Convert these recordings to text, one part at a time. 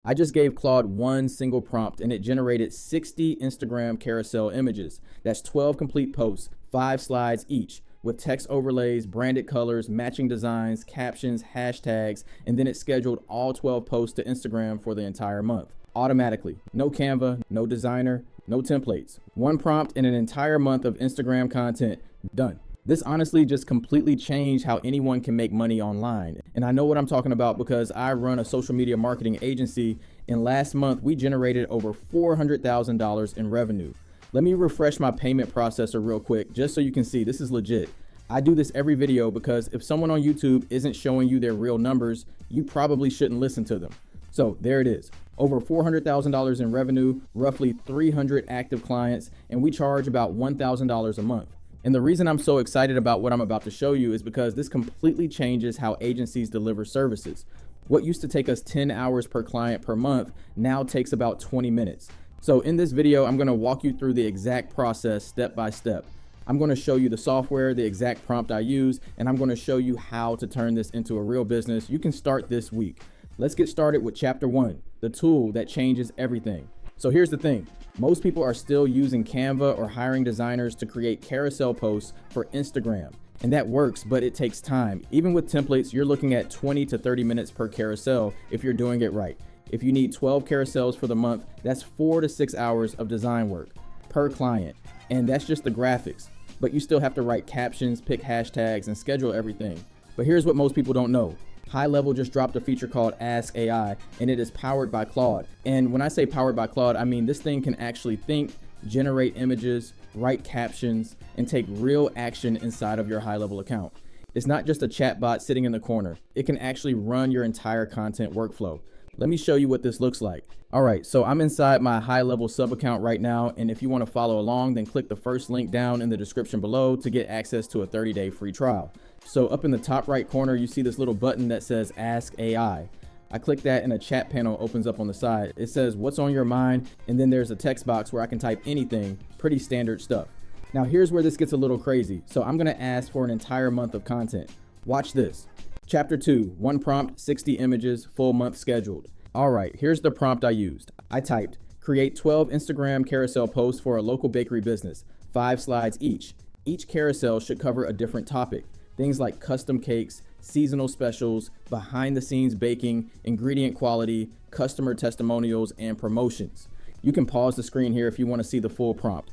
I just gave Claude one single prompt and it generated 60 Instagram carousel images. That's 12 complete posts, 5 slides each, with text overlays, branded colors, matching designs, captions, hashtags, and then it scheduled all 12 posts to Instagram for the entire month. Automatically. No Canva, no designer, no templates. One prompt and an entire month of Instagram content. Done. This honestly just completely changed how anyone can make money online. And I know what I'm talking about because I run a social media marketing agency, and last month we generated over $400,000 in revenue. Let me refresh my payment processor real quick just so you can see this is legit. I do this every video because if someone on YouTube isn't showing you their real numbers, you probably shouldn't listen to them. So there it is. Over $400,000 in revenue, roughly 300 active clients, and we charge about $1,000 a month. And the reason I'm so excited about what I'm about to show you is because this completely changes how agencies deliver services. What used to take us 10 hours per client per month now takes about 20 minutes. So in this video, I'm going to walk you through the exact process step by step. I'm going to show you the software, the exact prompt I use, and I'm going to show you how to turn this into a real business. You can start this week. Let's get started with chapter 1, the tool that changes everything. So here's the thing. Most people are still using Canva or hiring designers to create carousel posts for Instagram. And that works, but it takes time. Even with templates, you're looking at 20 to 30 minutes per carousel if you're doing it right. If you need 12 carousels for the month, that's 4 to 6 hours of design work per client. And that's just the graphics. But you still have to write captions, pick hashtags, and schedule everything. But here's what most people don't know. High Level just dropped a feature called Ask AI, and it is powered by Claude. And when I say powered by Claude, I mean this thing can actually think, generate images, write captions, and take real action inside of your High Level account. It's not just a chatbot sitting in the corner. It can actually run your entire content workflow. Let me show you what this looks like. All right, so I'm inside my High Level sub account right now, and if you want to follow along, then click the first link down in the description below to get access to a 30-day free trial. So up in the top right corner, you see this little button that says Ask AI. I click that and a chat panel opens up on the side. It says, what's on your mind? And then there's a text box where I can type anything, pretty standard stuff. Now here's where this gets a little crazy. So I'm gonna ask for an entire month of content. Watch this. Chapter 2, one prompt, 60 images, full month scheduled. All right, here's the prompt I used. I typed, create 12 Instagram carousel posts for a local bakery business, 5 slides each. Each carousel should cover a different topic. Things like custom cakes, seasonal specials, behind the scenes baking, ingredient quality, customer testimonials, and promotions. You can pause the screen here if you want to see the full prompt.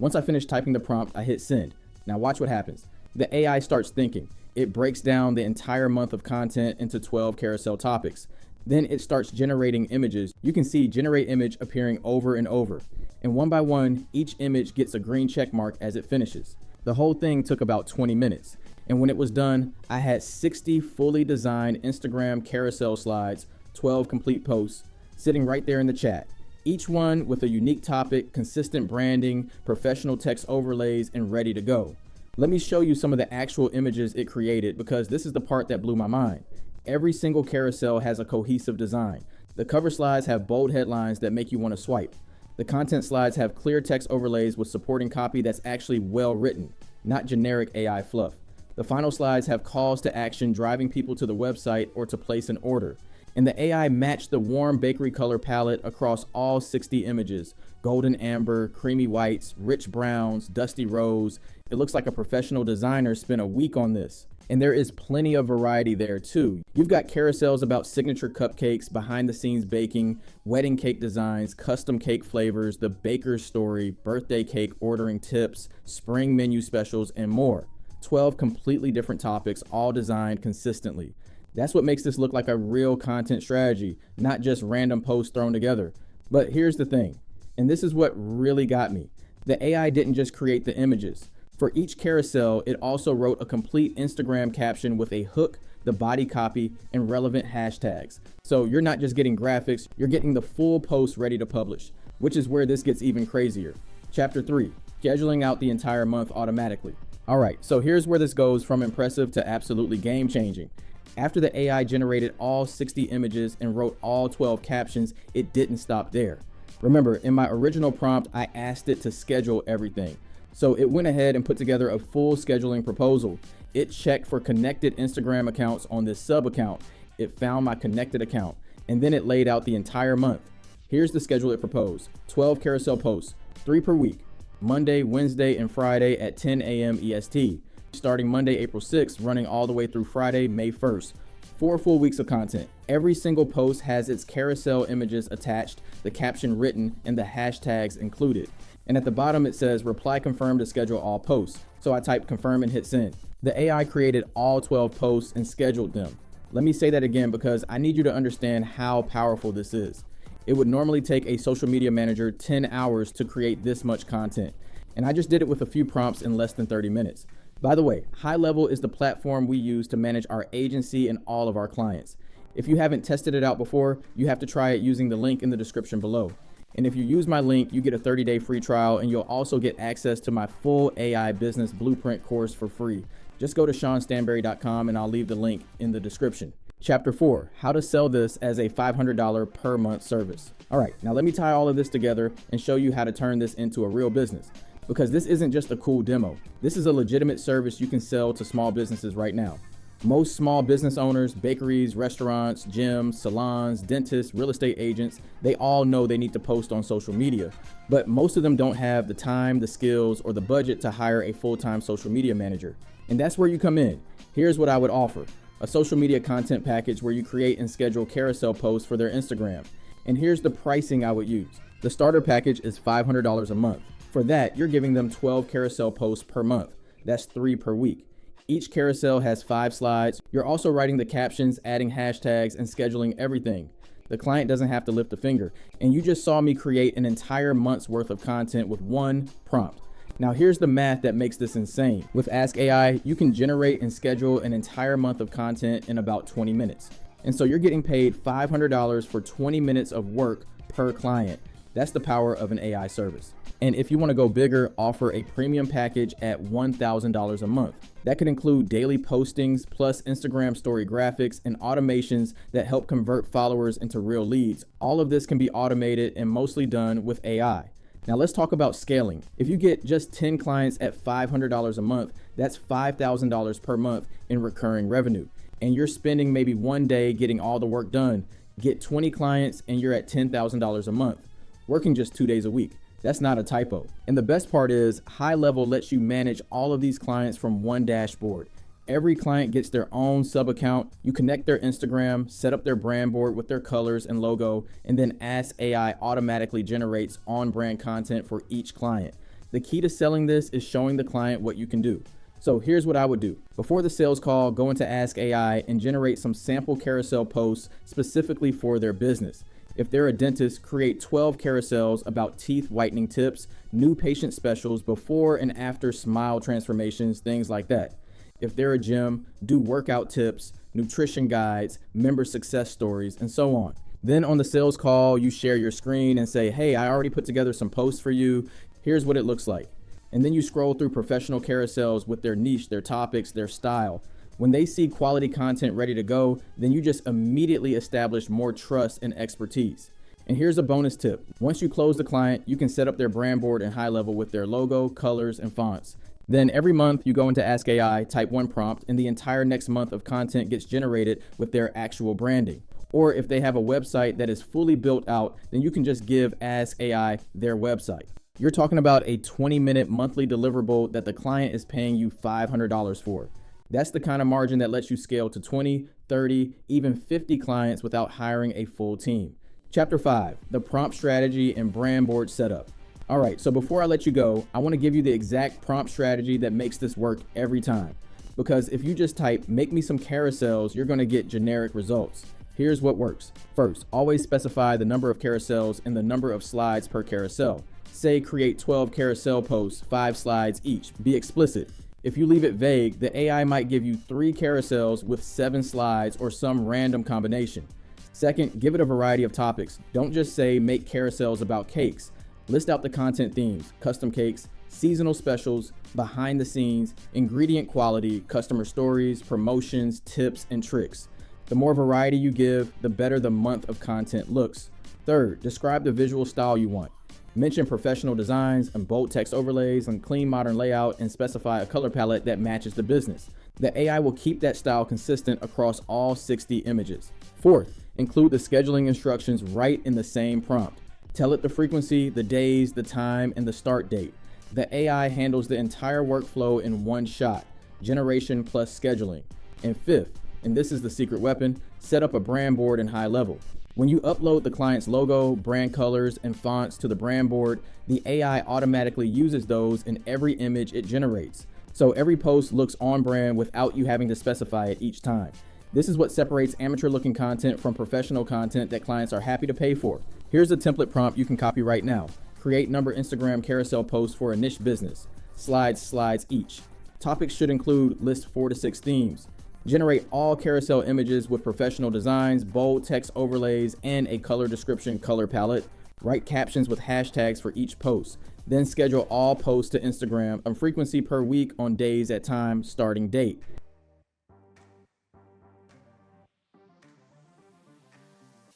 Once I finish typing the prompt, I hit send. Now watch what happens. The AI starts thinking. It breaks down the entire month of content into 12 carousel topics. Then it starts generating images. You can see generate image appearing over and over. And one by one, each image gets a green check mark as it finishes. The whole thing took about 20 minutes. And when it was done, I had 60 fully designed Instagram carousel slides, 12 complete posts, sitting right there in the chat. Each one with a unique topic, consistent branding, professional text overlays, and ready to go. Let me show you some of the actual images it created because this is the part that blew my mind. Every single carousel has a cohesive design. The cover slides have bold headlines that make you want to swipe. The content slides have clear text overlays with supporting copy that's actually well written, not generic AI fluff. The final slides have calls to action driving people to the website or to place an order. And the AI matched the warm bakery color palette across all 60 images. Golden amber, creamy whites, rich browns, dusty rose. It looks like a professional designer spent a week on this. And there is plenty of variety there too. You've got carousels about signature cupcakes, behind the scenes baking, wedding cake designs, custom cake flavors, the baker's story, birthday cake ordering tips, spring menu specials, and more. 12 completely different topics, all designed consistently. That's what makes this look like a real content strategy, not just random posts thrown together. But here's the thing, and this is what really got me. The AI didn't just create the images. For each carousel, it also wrote a complete Instagram caption with a hook, the body copy, and relevant hashtags. So you're not just getting graphics, you're getting the full post ready to publish, which is where this gets even crazier. Chapter 3, scheduling out the entire month automatically. All right, so here's where this goes from impressive to absolutely game-changing. After the AI generated all 60 images and wrote all 12 captions, it didn't stop there. Remember, in my original prompt, I asked it to schedule everything. So it went ahead and put together a full scheduling proposal. It checked for connected Instagram accounts on this sub account. It found my connected account. and then it laid out the entire month. Here's the schedule it proposed: 12 carousel posts, 3 per week, Monday, Wednesday, and Friday at 10 a.m. EST, starting Monday, April 6th, running all the way through Friday, May 1st. 4 full weeks of content. Every single post has its carousel images attached, the caption written, and the hashtags included. And at the bottom it says reply confirm to schedule all posts. So I type confirm and hit send. The AI created all 12 posts and scheduled them. Let me say that again because I need you to understand how powerful this is. It would normally take a social media manager 10 hours to create this much content. And I just did it with a few prompts in less than 30 minutes. By the way, High Level is the platform we use to manage our agency and all of our clients. If you haven't tested it out before, you have to try it using the link in the description below. And if you use my link, you get a 30-day free trial, and you'll also get access to my full AI business blueprint course for free. Just go to SeanStanberry.com and I'll leave the link in the description. Chapter 4, how to sell this as a $500 per month service. All right, now let me tie all of this together and show you how to turn this into a real business. Because this isn't just a cool demo. This is a legitimate service you can sell to small businesses right now. Most small business owners, bakeries, restaurants, gyms, salons, dentists, real estate agents, they all know they need to post on social media, but most of them don't have the time, the skills, or the budget to hire a full-time social media manager. And that's where you come in. Here's what I would offer: a social media content package where you create and schedule carousel posts for their Instagram. And here's the pricing I would use. The starter package is $500 a month. For that, you're giving them 12 carousel posts per month. That's 3 per week. Each carousel has 5 slides. You're also writing the captions, adding hashtags, and scheduling everything. The client doesn't have to lift a finger. And you just saw me create an entire month's worth of content with one prompt. Now here's the math that makes this insane. With Ask AI, you can generate and schedule an entire month of content in about 20 minutes. And so you're getting paid $500 for 20 minutes of work per client. That's the power of an AI service. And if you want to go bigger, offer a premium package at $1,000 a month. That could include daily postings, plus Instagram story graphics and automations that help convert followers into real leads. All of this can be automated and mostly done with AI. Now let's talk about scaling. If you get just 10 clients at $500 a month, that's $5,000 per month in recurring revenue. And you're spending maybe one day getting all the work done. Get 20 clients and you're at $10,000 a month, working just 2 days a week. That's not a typo. And the best part is High Level lets you manage all of these clients from one dashboard. Every client gets their own sub account. You connect their Instagram, set up their brand board with their colors and logo, and then Ask AI automatically generates on-brand content for each client. The key to selling this is showing the client what you can do. So here's what I would do. Before the sales call, go into Ask AI and generate some sample carousel posts specifically for their business. If they're a dentist, create 12 carousels about teeth whitening tips, new patient specials, before and after smile transformations, things like that. If they're a gym, do workout tips, nutrition guides, member success stories, and so on. Then on the sales call, you share your screen and say, hey, I already put together some posts for you. Here's what it looks like. And then you scroll through professional carousels with their niche, their topics, their style. When they see quality content ready to go, then you just immediately establish more trust and expertise. And here's a bonus tip. Once you close the client, you can set up their brand board in High Level with their logo, colors, and fonts. Then every month you go into Ask AI, type one prompt, and the entire next month of content gets generated with their actual branding. Or if they have a website that is fully built out, then you can just give Ask AI their website. You're talking about a 20-minute monthly deliverable that the client is paying you $500 for. That's the kind of margin that lets you scale to 20, 30, even 50 clients without hiring a full team. Chapter 5, the prompt strategy and brand board setup. All right, so before I let you go, I want to give you the exact prompt strategy that makes this work every time. Because if you just type, make me some carousels, you're going to get generic results. Here's what works. First, always specify the number of carousels and the number of slides per carousel. Say create 12 carousel posts, 5 slides each. Be explicit. If you leave it vague, the AI might give you 3 carousels with 7 slides or some random combination. Second, give it a variety of topics. Don't just say make carousels about cakes. List out the content themes: custom cakes, seasonal specials, behind the scenes, ingredient quality, customer stories, promotions, tips, and tricks. The more variety you give, the better the month of content looks. Third, describe the visual style you want. Mention professional designs and bold text overlays and clean modern layout, and specify a color palette that matches the business. The AI will keep that style consistent across all 60 images. Fourth, Include the scheduling instructions right in the same prompt. Tell it the frequency, the days, the time, and the start date. The AI handles the entire workflow in one shot, generation plus scheduling. And fifth, and this is the secret weapon, set up a brand board in high level. When you upload the client's logo, brand colors, and fonts to the brand board, the AI automatically uses those in every image it generates. So every post looks on brand without you having to specify it each time. This is what separates amateur-looking content from professional content that clients are happy to pay for. Here's a template prompt you can copy right now. Create number Instagram carousel posts for a niche business. Slides each. Topics should include list 4 to 6 themes. Generate all carousel images with professional designs, bold text overlays, and a color description color palette. Write captions with hashtags for each post. Then schedule all posts to Instagram on frequency per week on days at time, starting date.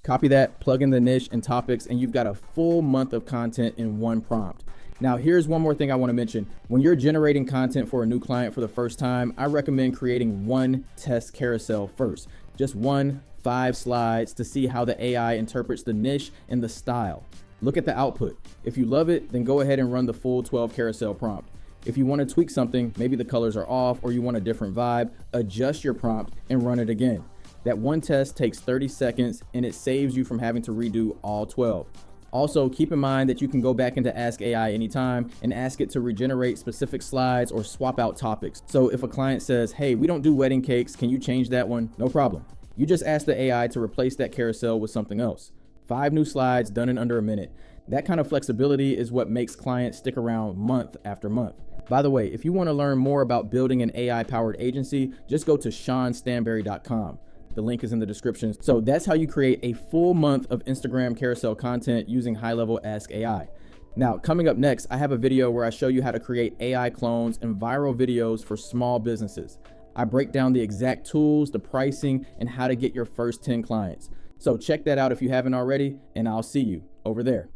Copy that, plug in the niche and topics, and you've got a full month of content in one prompt. Now, here's one more thing I want to mention. When you're generating content for a new client for the first time, I recommend creating one test carousel first. Just 5 slides to see how the AI interprets the niche and the style. Look at the output. If you love it, then go ahead and run the full 12 carousel prompt. If you want to tweak something, maybe the colors are off or you want a different vibe, adjust your prompt and run it again. That one test takes 30 seconds and it saves you from having to redo all 12. Also, keep in mind that you can go back into Ask AI anytime and ask it to regenerate specific slides or swap out topics. So if a client says, hey, we don't do wedding cakes, can you change that one? No problem. You just ask the AI to replace that carousel with something else. 5 new slides done in under a minute. That kind of flexibility is what makes clients stick around month after month. By the way, if you want to learn more about building an AI-powered agency, just go to SeanStanberry.com. The link is in the description. So that's how you create a full month of Instagram carousel content using high-level Ask AI. Now, coming up next, I have a video where I show you how to create AI clones and viral videos for small businesses. I break down the exact tools, the pricing, and how to get your first 10 clients. So check that out if you haven't already, and I'll see you over there.